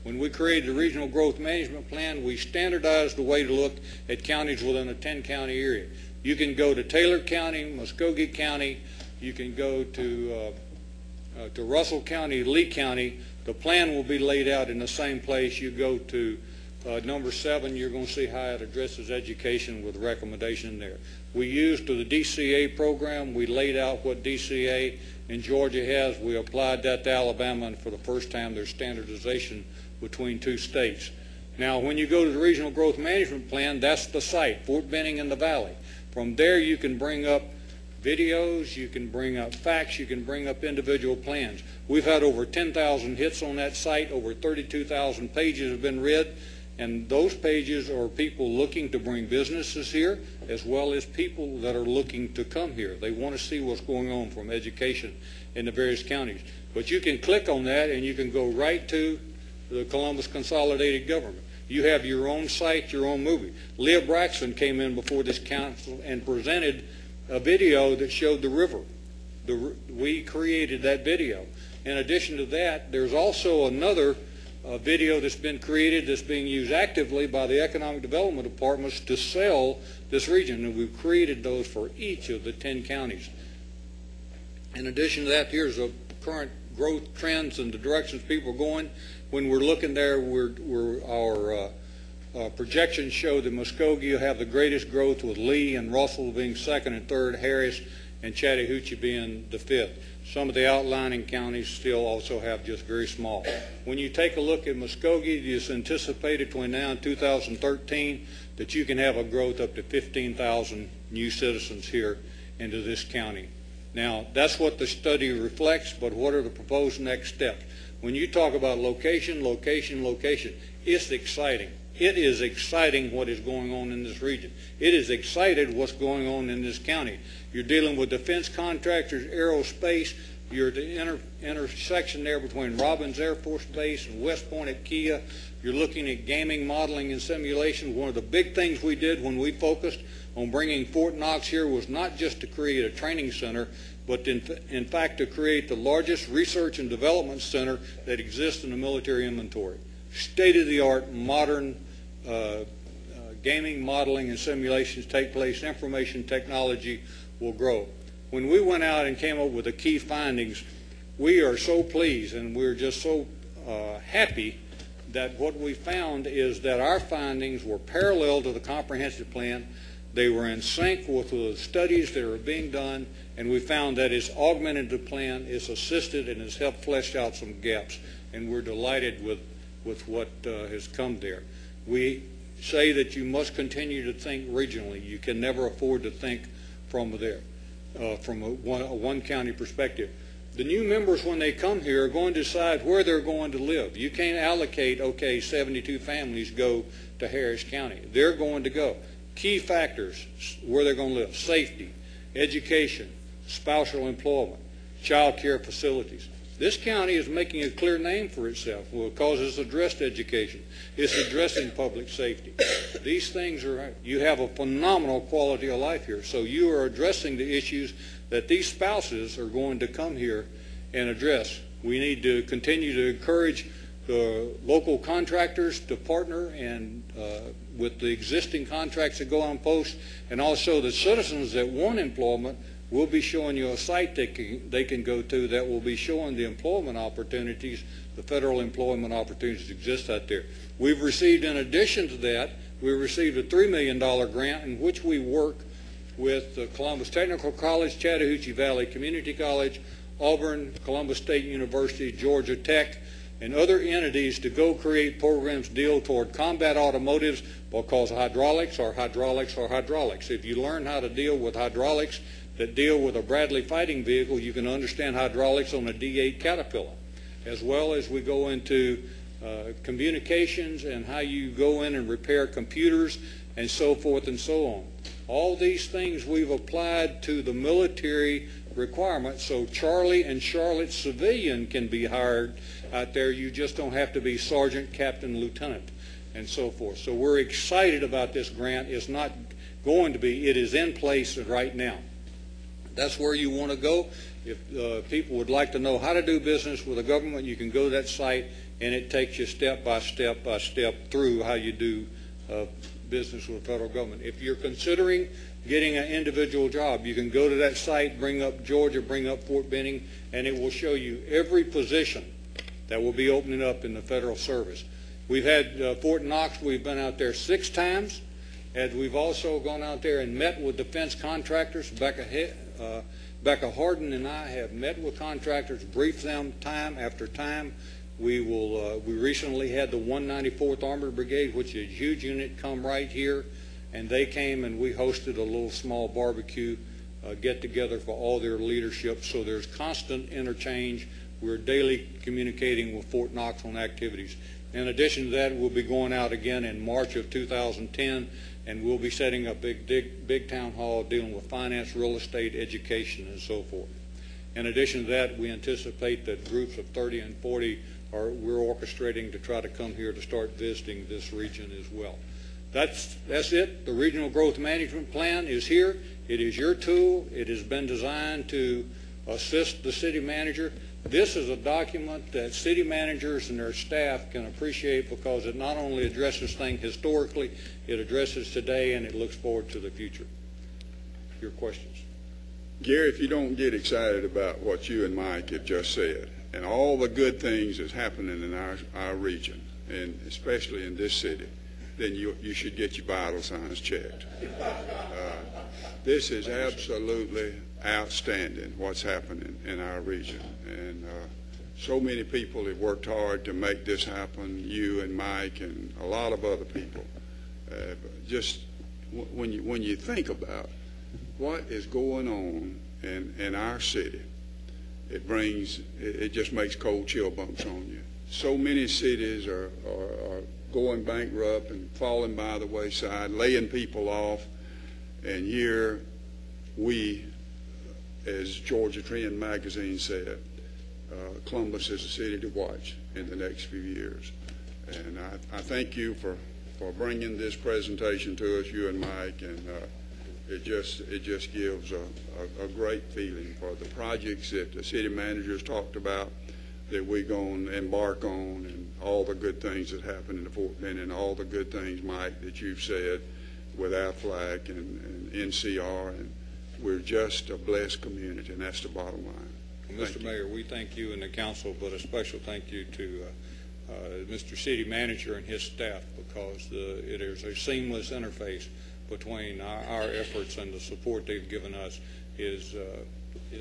When we created the Regional Growth Management Plan, we standardized the way to look at counties within a 10-county area. You can go to Taylor County, Muskogee County, you can go to Russell County, Lee County. The plan will be laid out in the same place. You go to number 7, you're going to see how it addresses education with recommendation there. We used the DCA program. We laid out what DCA in Georgia has. We applied that to Alabama, and for the first time there's standardization between 2 states. Now, when you go to the Regional Growth Management Plan, that's the site, Fort Benning in the Valley. From there you can bring up videos, you can bring up facts, you can bring up individual plans. We've had over 10,000 hits on that site, over 32,000 pages have been read, and those pages are people looking to bring businesses here, as well as people that are looking to come here. They want to see what's going on from education in the various counties. But you can click on that and you can go right to the Columbus Consolidated Government. You have your own site, your own movie. Leah Braxton came in before this council and presented a video that showed the river. We created that video. In addition to that, there's also another video that's been created that's being used actively by the Economic Development Departments to sell this region, and we've created those for each of the 10 counties. In addition to that, here's the current growth trends and the directions people are going. When we're looking there, our projections show that Muskogee will have the greatest growth, with Lee and Russell being 2nd and 3rd, Harris and Chattahoochee being the 5th. Some of the outlying counties still also have just very small. When you take a look at Muskogee, it's anticipated between now and 2013 that you can have a growth up to 15,000 new citizens here into this county. Now, that's what the study reflects, but what are the proposed next steps? When you talk about location, location, location, it's exciting. It is exciting what is going on in this region. It is exciting what's going on in this county. You're dealing with defense contractors, aerospace. You're at the intersection there between Robbins Air Force Base and West Point at Kia. You're looking at gaming, modeling, and simulation. One of the big things we did when we focused on bringing Fort Knox here was not just to create a training center, but in fact to create the largest research and development center that exists in the military inventory. State-of-the-art, modern gaming, modeling, and simulations take place. Information technology will grow. When we went out and came up with the key findings, we are so pleased and we're just so happy that what we found is that our findings were parallel to the comprehensive plan. They were in sync with the studies that are being done, and we found that it's augmented the plan, it's assisted, and it's helped flesh out some gaps. And we're delighted with what has come there. We say that you must continue to think regionally. You can never afford to think from there, from a one county perspective. The new members, when they come here, are going to decide where they're going to live. You can't allocate, okay, 72 families go to Harris County. They're going to go. Key factors where they're going to live: safety, education, spousal employment, child care facilities. This county is making a clear name for itself because it's addressed education. It's addressing public safety. These things are, you have a phenomenal quality of life here. So you are addressing the issues that these spouses are going to come here and address. We need to continue to encourage the local contractors to partner and with the existing contracts that go on post, and also the citizens that want employment. We'll be showing you a site they can go to that will be showing the employment opportunities, the federal employment opportunities that exist out there. We've received, in addition to that, we received a $3 million grant in which we work with Columbus Technical College, Chattahoochee Valley Community College, Auburn, Columbus State University, Georgia Tech, and other entities to go create programs deal toward combat automotives, because hydraulics are hydraulics are hydraulics. If you learn how to deal with hydraulics that deal with a Bradley fighting vehicle, you can understand hydraulics on a D8 Caterpillar. As well as we go into communications and how you go in and repair computers and so forth and so on. All these things we've applied to the military requirements, so Charlie and Charlotte civilian can be hired out there. You just don't have to be sergeant, captain, lieutenant, and so forth. So we're excited about this grant. It's not going to be, it is in place right now. That's where you want to go. If people would like to know how to do business with the government, you can go to that site and it takes you step by step by step through how you do business with the federal government. If you're considering getting an individual job, you can go to that site, bring up Georgia, bring up Fort Benning, and it will show you every position that will be opening up in the federal service. We've had Fort Knox, we've been out there 6 times, and we've also gone out there and met with defense contractors. Becca Harden and I have met with contractors, briefed them time after time. We recently had the 194th Armored Brigade, which is a huge unit, come right here, and they came and we hosted a little small barbecue get-together for all their leadership. So there's constant interchange. We're daily communicating with Fort Knox on activities. In addition to that, we'll be going out again in March of 2010, and we'll be setting up a big town hall dealing with finance, real estate, education, and so forth. In addition to that, we anticipate that groups of 30 and 40 we're orchestrating to try to come here to start visiting this region as well. That's it. The Regional Growth Management Plan is here. It is your tool. It has been designed to assist the city manager. This is a document that city managers and their staff can appreciate because it not only addresses things historically, it addresses today, and it looks forward to the future. Your questions? Gary, if you don't get excited about what you and Mike have just said and all the good things that's happening in our region, and especially in this city, then you should get your vital signs checked. This is absolutely outstanding what's happening in our region, and so many people have worked hard to make this happen, you and Mike and a lot of other people. Just when you think about what is going on in our city, it just makes cold chill bumps on you. So many cities are going bankrupt and falling by the wayside, laying people off, and here we, as Georgia Trend magazine said, Columbus is a city to watch in the next few years. And I thank you for bringing this presentation to us, you and Mike, and it just gives a great feeling for the projects that the city managers talked about that we're going to embark on, and all the good things that happen in the Fort Benning, and all the good things, Mike, that you've said with AFLAC and NCR, and we're just a blessed community, and that's the bottom line. Well, Mr. Mayor, we thank you and the council, but a special thank you to Mr. City Manager and his staff, because it is a seamless interface between our efforts, and the support they've given us is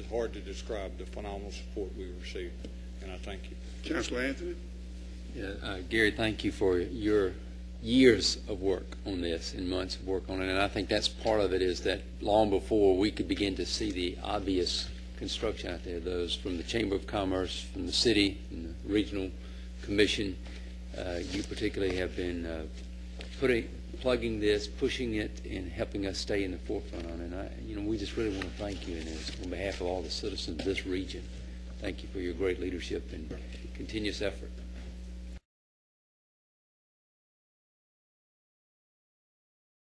hard to describe, the phenomenal support we received, and I thank you. Councilor Anthony? Yeah, Gary, thank you for your years of work on this and months of work on it, and I think that's part of it, is that long before we could begin to see the obvious construction out there, those from the Chamber of Commerce, from the city, from the Regional Commission, you particularly have been plugging this, pushing it, and helping us stay in the forefront on it. And we just really want to thank you, and on behalf of all the citizens of this region, thank you for your great leadership and continuous effort.